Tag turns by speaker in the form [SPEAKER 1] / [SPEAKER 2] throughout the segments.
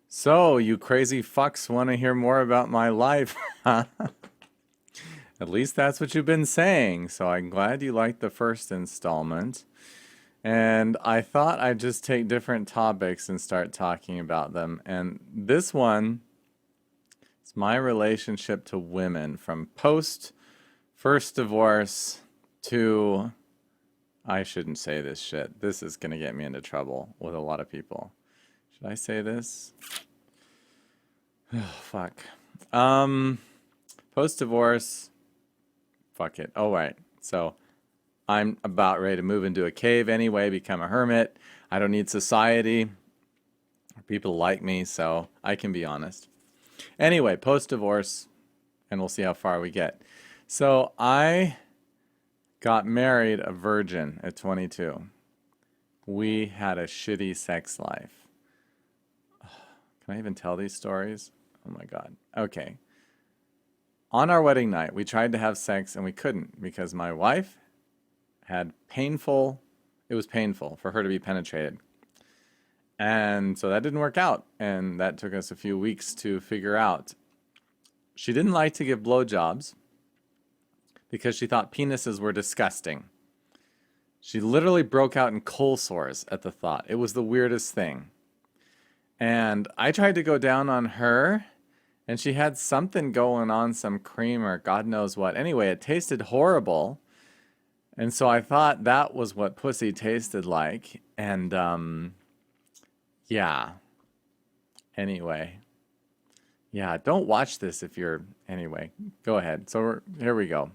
[SPEAKER 1] So, you crazy fucks want to hear more about my life? At least that's what you've been saying. So, I'm glad you liked the first installment. And I thought I'd just take different topics and start talking about them. And this one is my relationship to women from post first divorce to. I shouldn't say this shit. This is going to get me into trouble with a lot of people. Should I say this? Oh, fuck. Um, Post divorce. Fuck it. Oh, right. So I'm about ready to move into a cave anyway, become a hermit. I don't need society. People like me, so I can be honest. Anyway, post divorce, and we'll see how far we get. So I got married a virgin at 22. We had a shitty sex life. Can I even tell these stories? Oh my God. Okay. On our wedding night, we tried to have sex and we couldn't because my wife had it was painful for her to be penetrated. And so that didn't work out. And that took us a few weeks to figure out. She didn't like to give blowjobs because she thought penises were disgusting. She literally broke out in cold sores at the thought. It was the weirdest thing. And I tried to go down on her, and she had something going on, some cream or God knows what. Anyway, it tasted horrible. And so I thought that was what pussy tasted like. And yeah. Anyway. Yeah, don't watch this if you're. Anyway, go ahead. So here we go.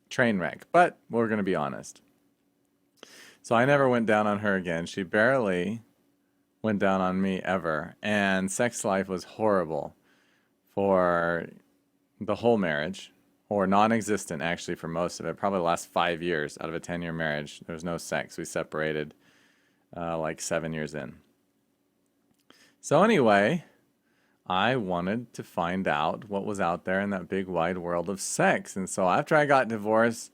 [SPEAKER 1] Train wreck. But we're going to be honest. So I never went down on her again. She barely went down on me ever. And sex life was horrible for the whole marriage, or non existent actually for most of it. Probably the last 5 years out of a 10-year marriage. There was no sex. We separated like 7 years in. So, anyway, I wanted to find out what was out there in that big wide world of sex. And so, after I got divorced,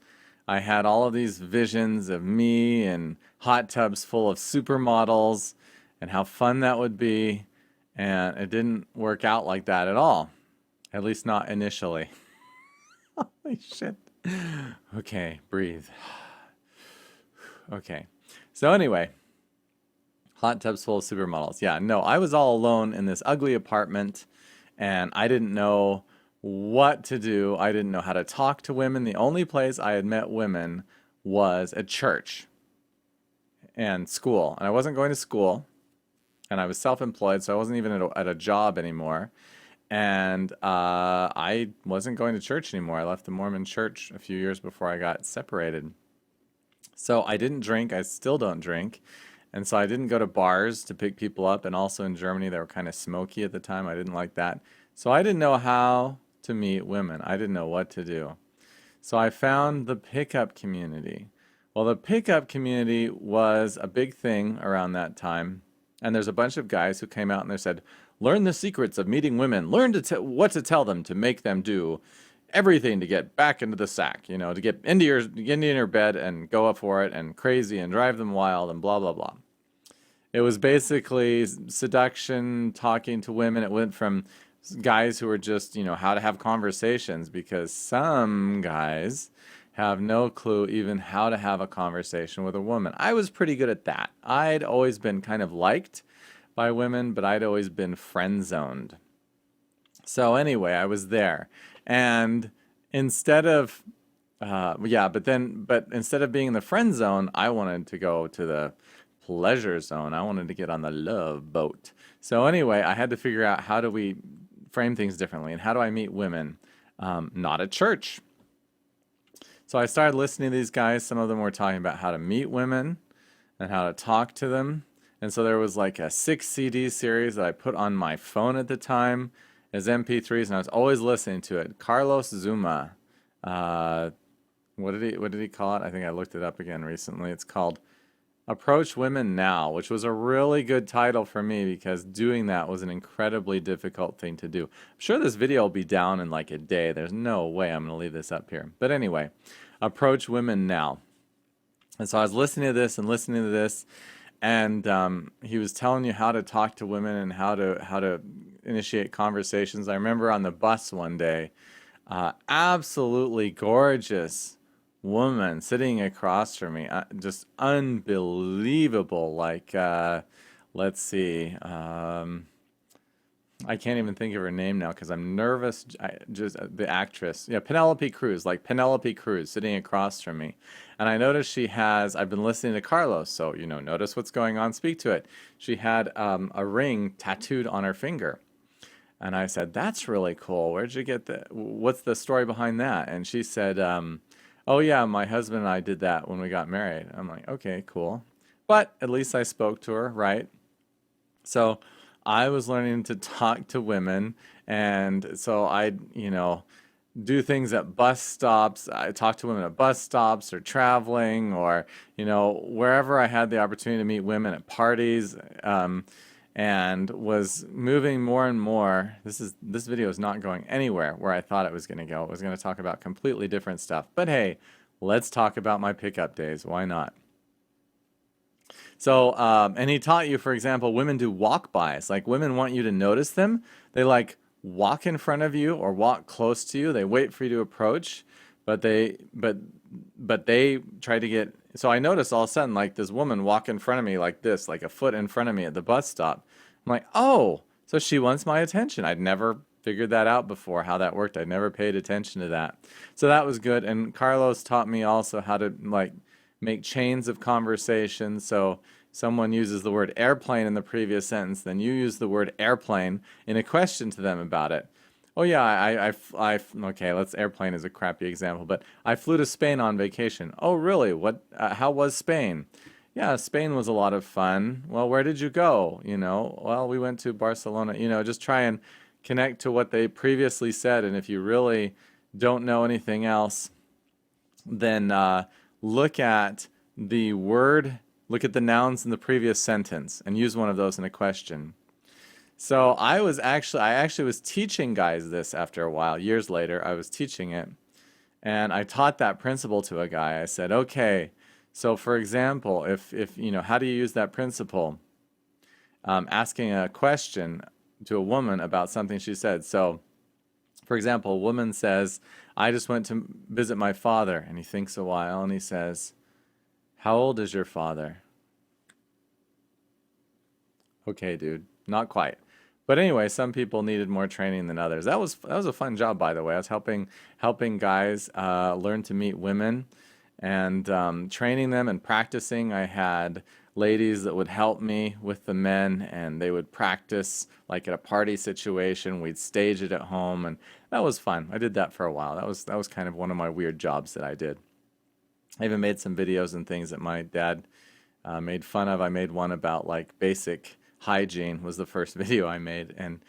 [SPEAKER 1] I had all of these visions of me and hot tubs full of supermodels and how fun that would be. And it didn't work out like that at all. At least not initially. Holy shit. Okay, breathe. Okay. So anyway, hot tubs full of supermodels. Yeah, no, I was all alone in this ugly apartment and I didn't know what to do. I didn't know how to talk to women. The only place I had met women was at church and school. And I wasn't going to school and I was self-employed, so I wasn't even at a job anymore. And I wasn't going to church anymore. I left the Mormon church a few years before I got separated. So I didn't drink. I still don't drink. And so I didn't go to bars to pick people up. And also in Germany, they were kind of smoky at the time. I didn't like that. So I didn't know how to meet women. I didn't know what to do. So I found the pickup community. Well, the pickup community was a big thing around that time. And there's a bunch of guys who came out and they said, learn the secrets of meeting women. Learn what to tell them to make them do everything to get back into the sack, to get into your bed and go up for it and crazy and drive them wild and blah, blah, blah. It was basically seduction, talking to women. It went from guys who were just, how to have conversations because some guys have no clue even how to have a conversation with a woman. I was pretty good at that. I'd always been kind of liked by women, but I'd always been friend zoned. So anyway, I was there, and instead of, but instead of being in the friend zone, I wanted to go to the pleasure zone. I wanted to get on the love boat. So anyway, I had to figure out how do we frame things differently, and how do I meet women, not at church. So I started listening to these guys. Some of them were talking about how to meet women and how to talk to them. And so there was like a 6 CD series that I put on my phone at the time as MP3s, and I was always listening to it. Carlos Zuma, what did he call it? I think I looked it up again recently. It's called Approach Women Now, which was a really good title for me because doing that was an incredibly difficult thing to do. I'm sure this video will be down in like a day. There's no way I'm going to leave this up here. But anyway, Approach Women Now. And so I was listening to this, and he was telling you how to talk to women and how to initiate conversations. I remember on the bus one day, absolutely gorgeous woman sitting across from me, just unbelievable. Like, let's see. I can't even think of her name now because I'm nervous. Just the actress, yeah, Penelope Cruz, like Penelope Cruz, sitting across from me, and I noticed she has. I've been listening to Carlos, so notice what's going on, speak to it. She had a ring tattooed on her finger, and I said, "That's really cool. Where'd you get that? What's the story behind that?" And she said, "Oh yeah, my husband and I did that when we got married." I'm like, "Okay, cool," but at least I spoke to her, right? So I was learning to talk to women, and so I do things at bus stops. I talk to women at bus stops or traveling or, wherever I had the opportunity to meet women at parties, and was moving more and more. This video is not going anywhere where I thought it was going to go. It was going to talk about completely different stuff. But hey, let's talk about my pickup days. Why not? So, and he taught you, for example, women do walk-bys. Like women want you to notice them. They like walk in front of you or walk close to you. They wait for you to approach, but they try to get. So I noticed all of a sudden, like this woman walk in front of me like this, like a foot in front of me at the bus stop. I'm like, oh, so she wants my attention. I'd never figured that out before, how that worked. I'd never paid attention to that. So that was good. And Carlos taught me also how to like make chains of conversation. So someone uses the word airplane in the previous sentence, then you use the word airplane in a question to them about it. Oh yeah, okay, airplane is a crappy example, but I flew to Spain on vacation. Oh really? How was Spain? Yeah, Spain was a lot of fun. Well, where did you go? Well, we went to Barcelona. Just try and connect to what they previously said. And if you really don't know anything else, then look at the look at the nouns in the previous sentence and use one of those in a question. So I actually was teaching guys this after a while. Years later, I was teaching it. And I taught that principle to a guy. I said, okay, so for example, if how do you use that principle? Asking a question to a woman about something she said. So, for example, a woman says, I just went to visit my father. And he thinks a while and he says, how old is your father? Okay, dude, not quite. But anyway, some people needed more training than others. That was a fun job, by the way. I was helping guys learn to meet women and training them and practicing. I had ladies that would help me with the men, and they would practice like at a party situation. We'd stage it at home, and that was fun. I did that for a while. That was kind of one of my weird jobs that I did. I even made some videos and things that my dad made fun of. I made one about like basic hygiene was the first video I made, and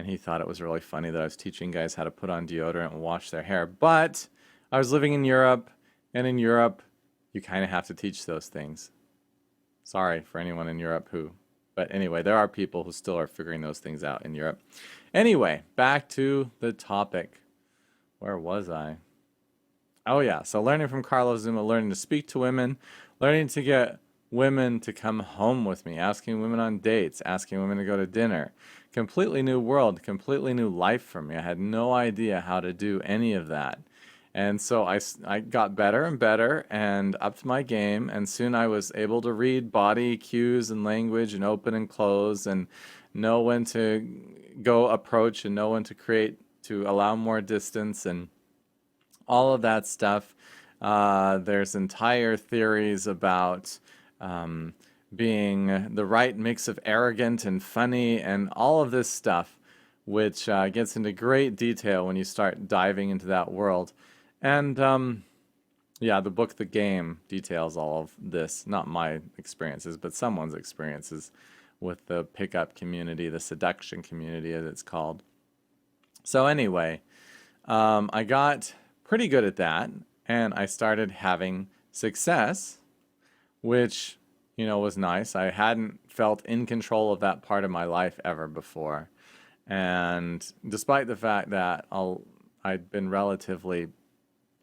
[SPEAKER 1] he thought it was really funny that I was teaching guys how to put on deodorant and wash their hair. But I was living in Europe, and in Europe, you kind of have to teach those things. Sorry for anyone in Europe but anyway, there are people who still are figuring those things out in Europe. Anyway, back to the topic. Where was I? Oh yeah, so learning from Carlos Zuma, learning to speak to women, learning to get women to come home with me, asking women on dates, asking women to go to dinner. Completely new world, completely new life for me. I had no idea how to do any of that. And so I got better and better and upped my game, and soon I was able to read body cues and language and open and close and know when to go approach and know when to create to allow more distance and all of that stuff. There's entire theories about being the right mix of arrogant and funny and all of this stuff, which gets into great detail when you start diving into that world. And yeah, the book The Game details all of this, not my experiences, but someone's experiences with the pickup community, the seduction community as it's called. So anyway, I got pretty good at that, and I started having success, which, was nice. I hadn't felt in control of that part of my life ever before. And despite the fact that I'd been relatively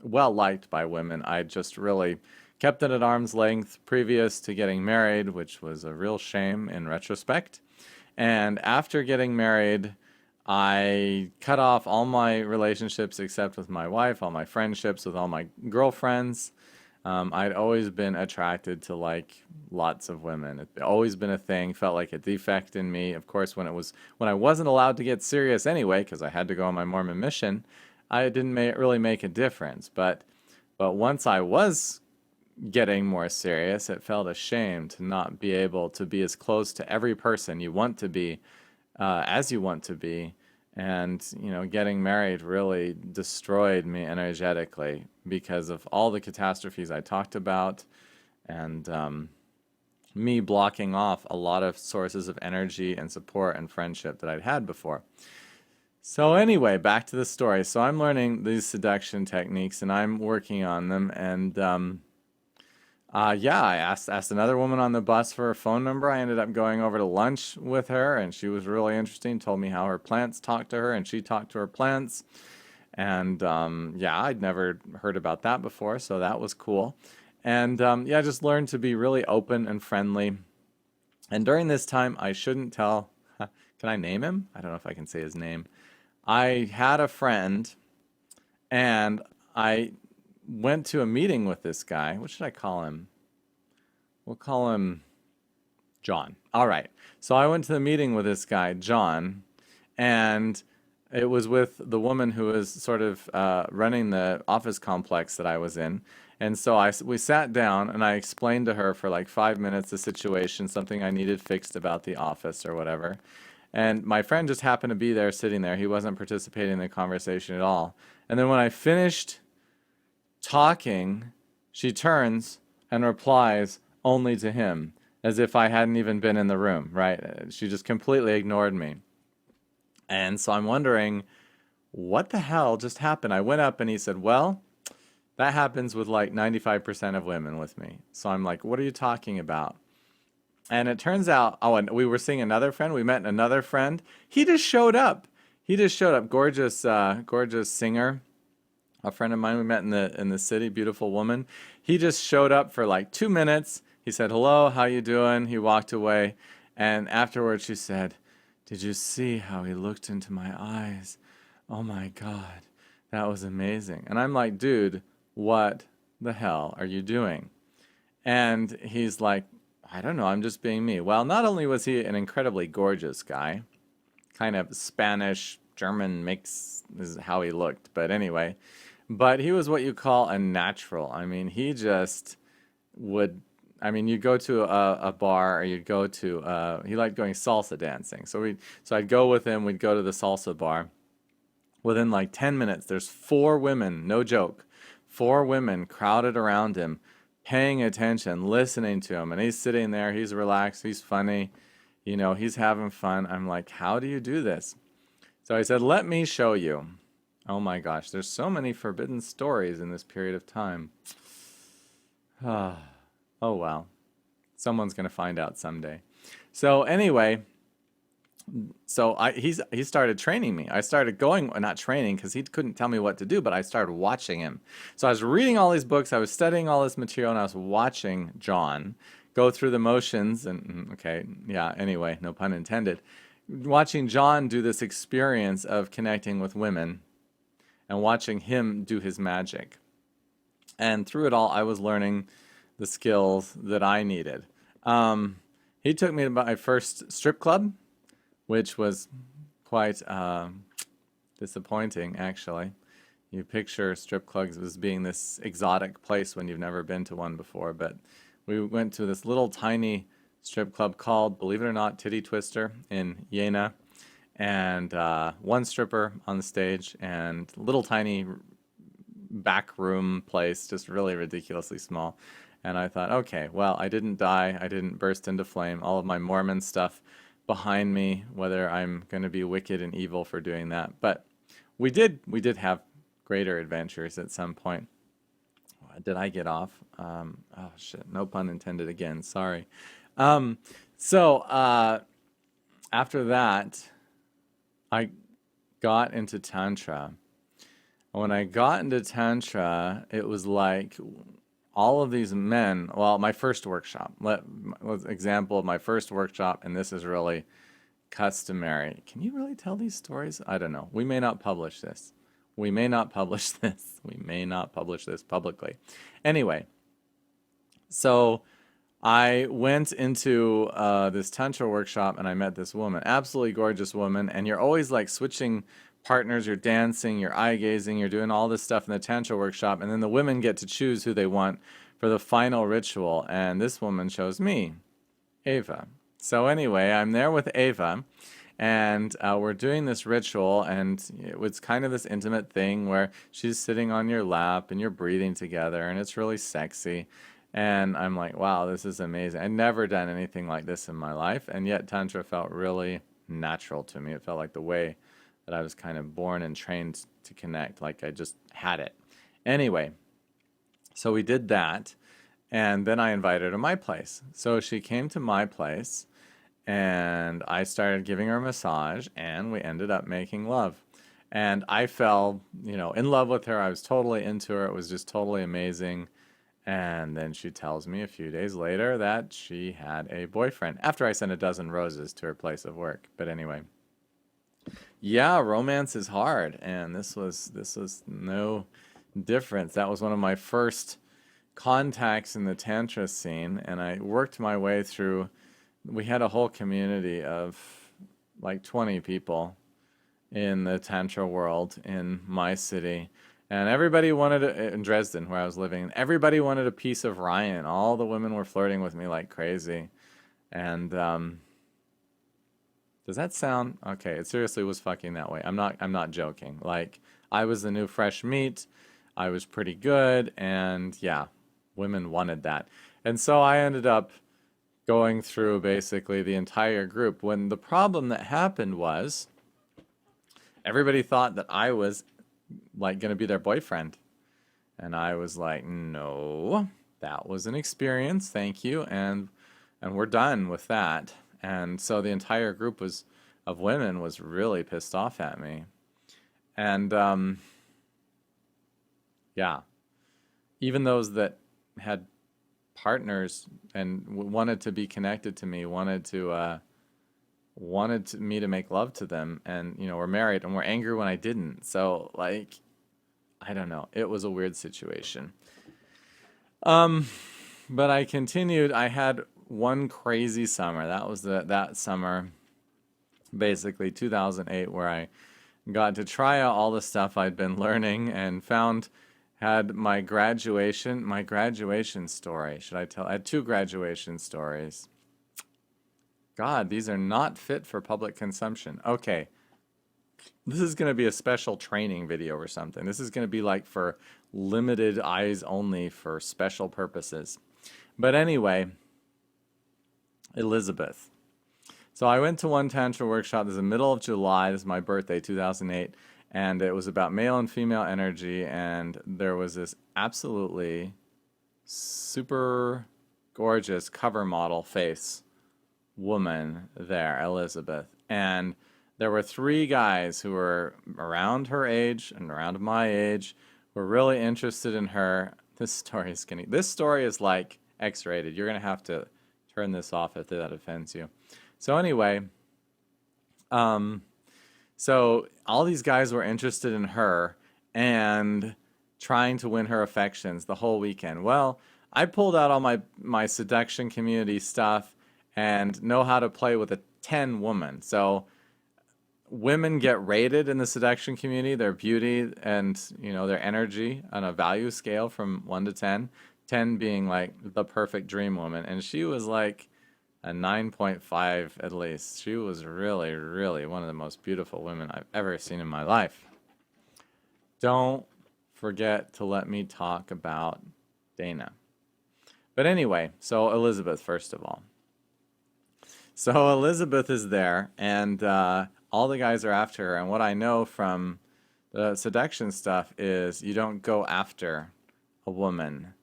[SPEAKER 1] well liked by women, I just really kept it at arm's length previous to getting married, which was a real shame in retrospect. And after getting married, I cut off all my relationships except with my wife, all my friendships with all my girlfriends. I'd always been attracted to like lots of women. It's always been a thing. Felt like a defect in me. Of course, when I wasn't allowed to get serious anyway, because I had to go on my Mormon mission, I didn't really make a difference. But once I was getting more serious, it felt a shame to not be able to be as close to every person you want to be as you want to be. And, getting married really destroyed me energetically because of all the catastrophes I talked about and me blocking off a lot of sources of energy and support and friendship that I'd had before. So, anyway, back to the story. So, I'm learning these seduction techniques and I'm working on them. And yeah, I asked another woman on the bus for her phone number. I ended up going over to lunch with her, and she was really interesting. Told me how her plants talked to her, and she talked to her plants. And yeah, I'd never heard about that before, so that was cool. And yeah, I just learned to be really open and friendly. And during this time, I shouldn't tell. Can I name him? I don't know if I can say his name. I had a friend, and I went to a meeting with this guy. What should I call him? We'll call him John. All right. So I went to the meeting with this guy, John, and it was with the woman who was sort of running the office complex that I was in. And so we sat down and I explained to her for like 5 minutes the situation, something I needed fixed about the office or whatever. And my friend just happened to be there sitting there. He wasn't participating in the conversation at all. And then when I finished talking, she turns and replies only to him, as if I hadn't even been in the room, right? She just completely ignored me. And so I'm wondering, what the hell just happened? I went up and he said, well, that happens with like 95% of women with me. So I'm like, what are you talking about? And it turns out, oh, and we were seeing another friend. We met another friend. He just showed up. He just showed up. Gorgeous, gorgeous singer. A friend of mine we met in the city, beautiful woman. He just showed up for like 2 minutes. He said, hello, how you doing? He walked away. And afterwards she said, did you see how he looked into my eyes? Oh my God, that was amazing. And I'm like, dude, what the hell are you doing? And he's like, I don't know, I'm just being me. Well, not only was he an incredibly gorgeous guy, kind of Spanish, German mix is how he looked. But anyway, but he was what you call a natural. I mean, he just would, I mean, you'd go to a bar or you'd go to, he liked going salsa dancing. So I'd go with him, we'd go to the salsa bar. Within like 10 minutes, there's 4 women, no joke, 4 women crowded around him, paying attention, listening to him. And he's sitting there, he's relaxed, he's funny, he's having fun. I'm like, how do you do this? So I said, let me show you. Oh my gosh, there's so many forbidden stories in this period of time. Oh well, someone's going to find out someday. So anyway, he started training me. I started going, not training because he couldn't tell me what to do, but I started watching him. So I was reading all these books, I was studying all this material, and I was watching John go through the motions. And okay, yeah, anyway, no pun intended. Watching John do this experience of connecting with women and watching him do his magic. And through it all, I was learning the skills that I needed. He took me to my first strip club, which was quite disappointing, actually. You picture strip clubs as being this exotic place when you've never been to one before, but we went to this little tiny strip club called, believe it or not, Titty Twister in Jena, and one stripper on the stage and little tiny back room place, just really ridiculously small. And I thought, okay, well, I didn't die, I didn't burst into flame. All of my Mormon stuff behind me, whether I'm going to be wicked and evil for doing that. But we did have greater adventures at some point. Did I get off? Oh shit, no pun intended again, sorry. So after that, I got into Tantra. When I got into Tantra, it was like all of these men, well, my first workshop, example of my first workshop, and this is really customary. Can you really tell these stories? I don't know. We may not publish this. We may not publish this. We may not publish this publicly. Anyway, so I went into this Tantra workshop and I met this woman, absolutely gorgeous woman. And you're always like switching partners, you're dancing, you're eye gazing, you're doing all this stuff in the Tantra workshop. And then the women get to choose who they want for the final ritual. And this woman chose me, Ava. So anyway, I'm there with Ava. And we're doing this ritual, and it's kind of this intimate thing where she's sitting on your lap and you're breathing together, and it's really sexy. And I'm like, wow, this is amazing. I'd never done anything like this in my life, and yet Tantra felt really natural to me. It felt like the way that I was kind of born and trained to connect, like I just had it. Anyway, so we did that, and then I invited her to my place. So she came to my place, and I started giving her a massage, and we ended up making love. And I fell, in love with her. I was totally into her. It was just totally amazing. And then she tells me a few days later that she had a boyfriend after I sent a dozen roses to her place of work. But anyway, yeah, romance is hard, and this was no difference. That was one of my first contacts in the Tantra scene, and I worked my way through. We had a whole community of like 20 people in the Tantra world in my city. And everybody wanted, in Dresden, where I was living, everybody wanted a piece of Ryan. All the women were flirting with me like crazy. And does that sound okay? It seriously was fucking that way. I'm not joking. Like, I was the new fresh meat. I was pretty good, and yeah, women wanted that. And so I ended up going through basically the entire group. When the problem that happened was everybody thought that I was like going to be their boyfriend. And I was like, no, that was an experience. Thank you. And we're done with that. And so the entire group of women was really pissed off at me. And yeah, even those that had partners and wanted to be connected to me, wanted me to make love to them, and we're married and we're angry when I didn't. So like, I don't know, it was a weird situation. But I continued. I had one crazy summer. That was that summer, basically 2008, where I got to try out all the stuff I'd been learning and had my graduation story. Should I tell? I had two graduation stories. God, these are not fit for public consumption. Okay. This is going to be a special training video or something. This is going to be like for limited eyes only for special purposes. But anyway, Elizabeth. So I went to one Tantra workshop. This is the middle of July. This is my birthday, 2008. And it was about male and female energy. And there was this absolutely super gorgeous cover model face woman there, Elizabeth. And there were three guys who were around her age and around my age, who were really interested in her. This story is like X-rated. You're going to have to turn this off if that offends you. So anyway, so all these guys were interested in her and trying to win her affections the whole weekend. Well, I pulled out all my seduction community stuff and know how to play with a 10 woman. So women get rated in the seduction community, their beauty and their energy on a value scale from 1 to 10. 10 being like the perfect dream woman, and she was like a 9.5 at least. She was really, really one of the most beautiful women I've ever seen in my life. Don't forget to let me talk about Dana. But anyway, so Elizabeth, first of all. So Elizabeth is there, and all the guys are after her. And what I know from the seduction stuff is you don't go after a woman.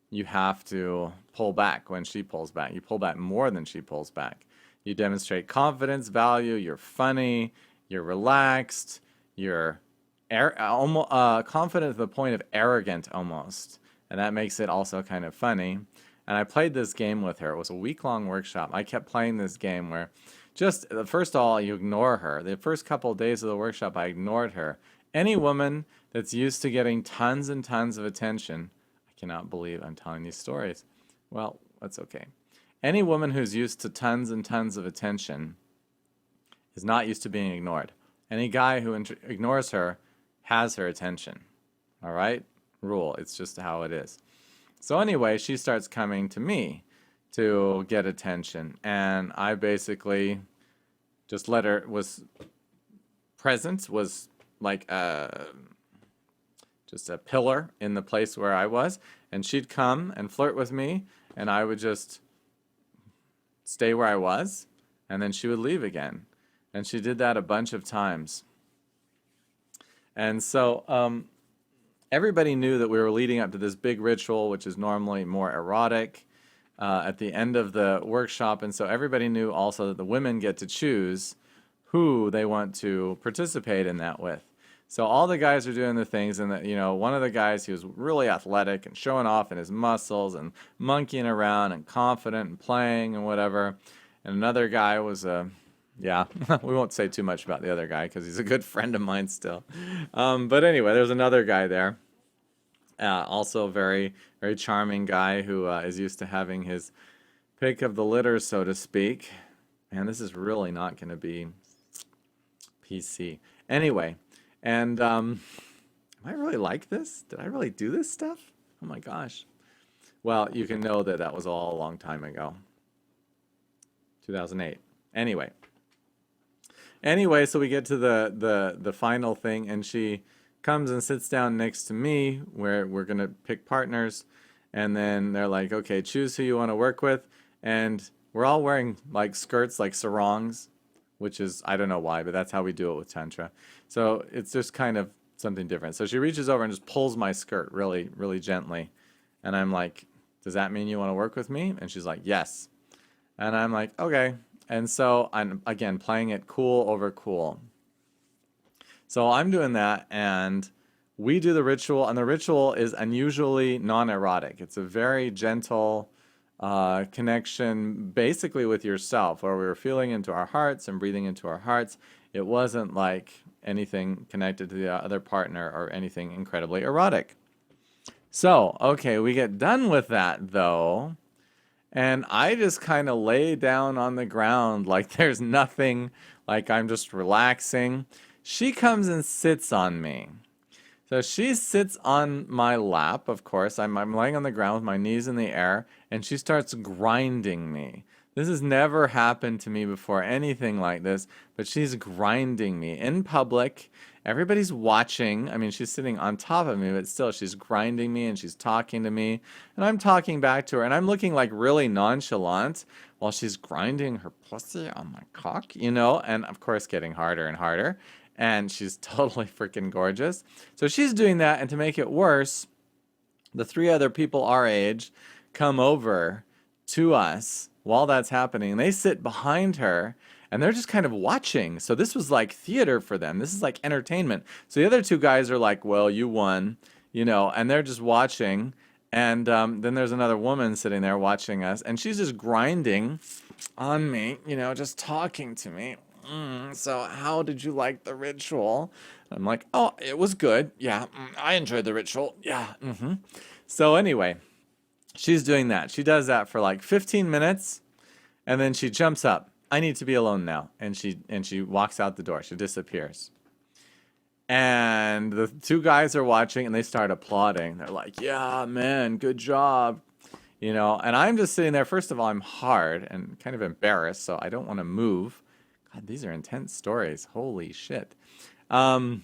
[SPEAKER 1] You have to pull back when she pulls back. You pull back more than she pulls back. You demonstrate confidence, value. You're funny. You're relaxed. You're confident to the point of arrogant almost. And that makes it also kind of funny. And I played this game with her. It was a week-long workshop. I kept playing this game where just first of all, you ignore her. The first couple of days of the workshop, I ignored her. Any woman that's used to getting tons and tons of attention, I cannot believe I'm telling these stories. Well, that's okay. Any woman who's used to tons and tons of attention is not used to being ignored. Any guy who ignores her has her attention. All right? Rule. It's just how it is. So anyway, she starts coming to me to get attention. And I basically just let her, was present, was like just a pillar in the place where I was. And she'd come and flirt with me, and I would just stay where I was, and then she would leave again. And she did that a bunch of times. And so everybody knew that we were leading up to this big ritual, which is normally more erotic, at the end of the workshop. And so everybody knew also that the women get to choose who they want to participate in that with. So all the guys are doing the things, and one of the guys, he was really athletic and showing off in his muscles and monkeying around and confident and playing and whatever. And another guy was yeah, we won't say too much about the other guy because he's a good friend of mine still. But anyway, there's another guy there, also very, very charming guy who is used to having his pick of the litter, so to speak. And this is really not going to be PC. Anyway. And am I really like this? Did I really do this stuff? Oh my gosh. Well, you can know that that was all a long time ago. 2008. Anyway, so we get to the final thing, and she comes and sits down next to me where we're going to pick partners. And then they're like, okay, choose who you want to work with. And we're all wearing like skirts, like sarongs, which is, I don't know why, but that's how we do it with Tantra. So it's just kind of something different. So she reaches over and just pulls my skirt really, really gently. And I'm like, does that mean you want to work with me? And she's like, yes. And I'm like, okay. And so I'm, again, playing it cool over cool. So I'm doing that, and we do the ritual, and the ritual is unusually non-erotic. It's a very gentle connection basically with yourself, where we were feeling into our hearts and breathing into our hearts. It wasn't like anything connected to the other partner or anything incredibly erotic. So, okay, we get done with that though, and I just kind of lay down on the ground like there's nothing, like I'm just relaxing. She comes and sits on me. So she sits on my lap, of course. I'm laying on the ground with my knees in the air, and she starts grinding me. This has never happened to me before, anything like this, but she's grinding me in public. Everybody's watching. I mean, she's sitting on top of me, but still, she's grinding me, and she's talking to me, and I'm talking back to her, and I'm looking like really nonchalant while she's grinding her pussy on my cock, and of course getting harder and harder. And she's totally freaking gorgeous. So she's doing that, and to make it worse, the three other people our age come over to us while that's happening. They sit behind her, and they're just kind of watching. So this was like theater for them. This is like entertainment. So the other two guys are like, well, you won, and they're just watching. And then there's another woman sitting there watching us, and she's just grinding on me, just talking to me. So how did you like the ritual? I'm like, oh, it was good. Yeah, I enjoyed the ritual. Yeah. So anyway, she's doing that. She does that for like 15 minutes, and then she jumps up. I need to be alone now. And she walks out the door. She disappears. And the two guys are watching, and they start applauding. They're like, yeah, man, good job. And I'm just sitting there. First of all, I'm hard and kind of embarrassed, so I don't want to move. God, these are intense stories. Holy shit. So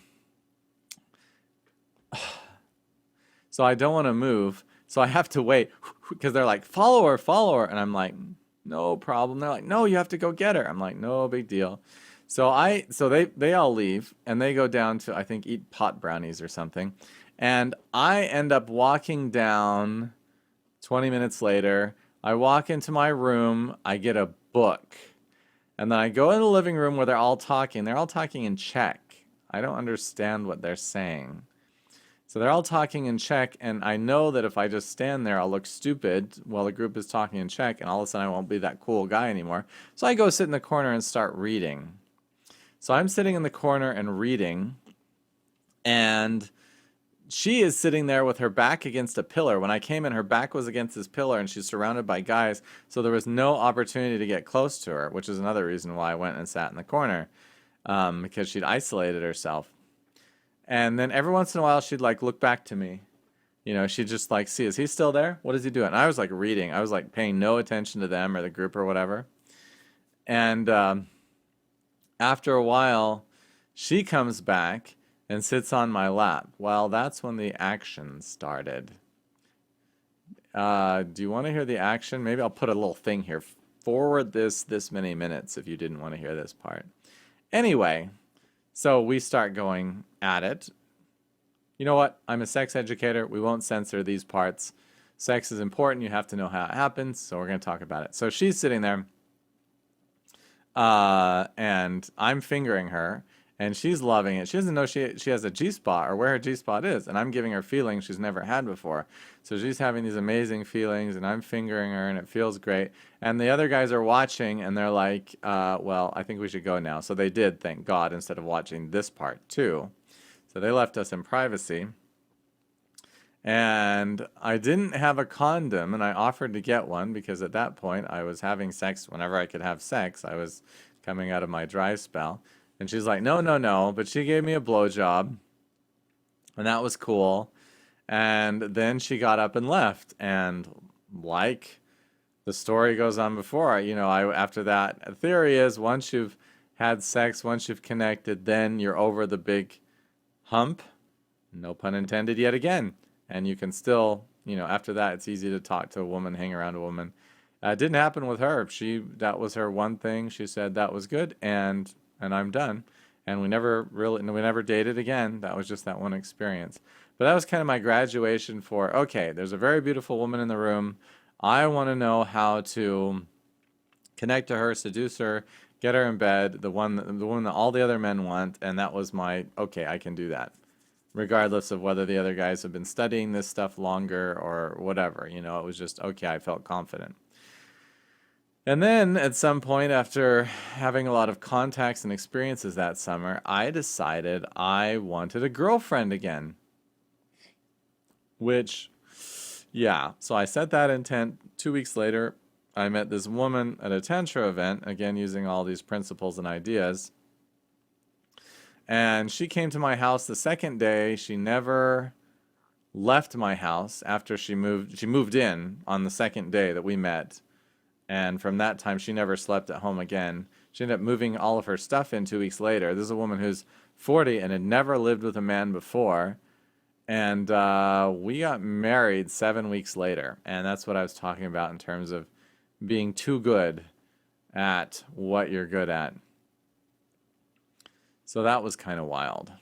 [SPEAKER 1] I don't want to move. So I have to wait because they're like, follow her. And I'm like, no problem. They're like, no, you have to go get her. I'm like, no big deal. So they all leave, and they go down to, I think, eat pot brownies or something. And I end up walking down 20 minutes later. I walk into my room. I get a book. And then I go in the living room where they're all talking. They're all talking in Czech. I don't understand what they're saying. So they're all talking in Czech, and I know that if I just stand there, I'll look stupid while the group is talking in Czech, and all of a sudden I won't be that cool guy anymore. So I go sit in the corner and start reading. So I'm sitting in the corner and reading, and she is sitting there with her back against a pillar. When I came in, her back was against this pillar, and she's surrounded by guys, so there was no opportunity to get close to her, which is another reason why I went and sat in the corner, because she'd isolated herself. And then every once in a while, she'd like look back to me. You know, she'd just like see, is he still there? What is he doing? And I was like reading. I was like paying no attention to them or the group or whatever. And after a while, she comes back and sits on my lap. Well, that's when the action started. Do you want to hear the action? Maybe I'll put a little thing here. Forward this many minutes if you didn't want to hear this part. Anyway, so we start going at it. You know what? I'm a sex educator. We won't censor these parts. Sex is important. You have to know how it happens. So we're going to talk about it. So she's sitting there, and I'm fingering her, and she's loving it. She doesn't know she has a G-spot or where her G-spot is, and I'm giving her feelings she's never had before. So she's having these amazing feelings, and I'm fingering her, and it feels great. And the other guys are watching, and they're like, well, I think we should go now. So they did, thank God, instead of watching this part too. So they left us in privacy. And I didn't have a condom, and I offered to get one because at that point I was having sex whenever I could have sex. I was coming out of my dry spell. And she's like, no, no, no. But she gave me a blowjob, and that was cool. And then she got up and left. And like the story goes on before, you know, after that, the theory is once you've had sex, once you've connected, then you're over the big hump. No pun intended yet again. And you can still, you know, after that, it's easy to talk to a woman, hang around a woman. It didn't happen with her. That was her one thing. She said that was good, and I'm done. And we never dated again. That was just that one experience. But that was kind of my graduation for, okay, there's a very beautiful woman in the room. I want to know how to connect to her, seduce her, get her in bed, the woman that all the other men want. And that was my, okay, I can do that. Regardless of whether the other guys have been studying this stuff longer or whatever. You know, it was just, okay, I felt confident. And then at some point after having a lot of contacts and experiences that summer, I decided I wanted a girlfriend again. Which, yeah, so I set that intent. 2 weeks later, I met this woman at a Tantra event, again using all these principles and ideas. And she came to my house the second day. She never left my house after she moved in on the second day that we met. And from that time, she never slept at home again. She ended up moving all of her stuff in 2 weeks later. This is a woman who's 40 and had never lived with a man before. And we got married 7 weeks later. And that's what I was talking about in terms of being too good at what you're good at. So that was kind of wild.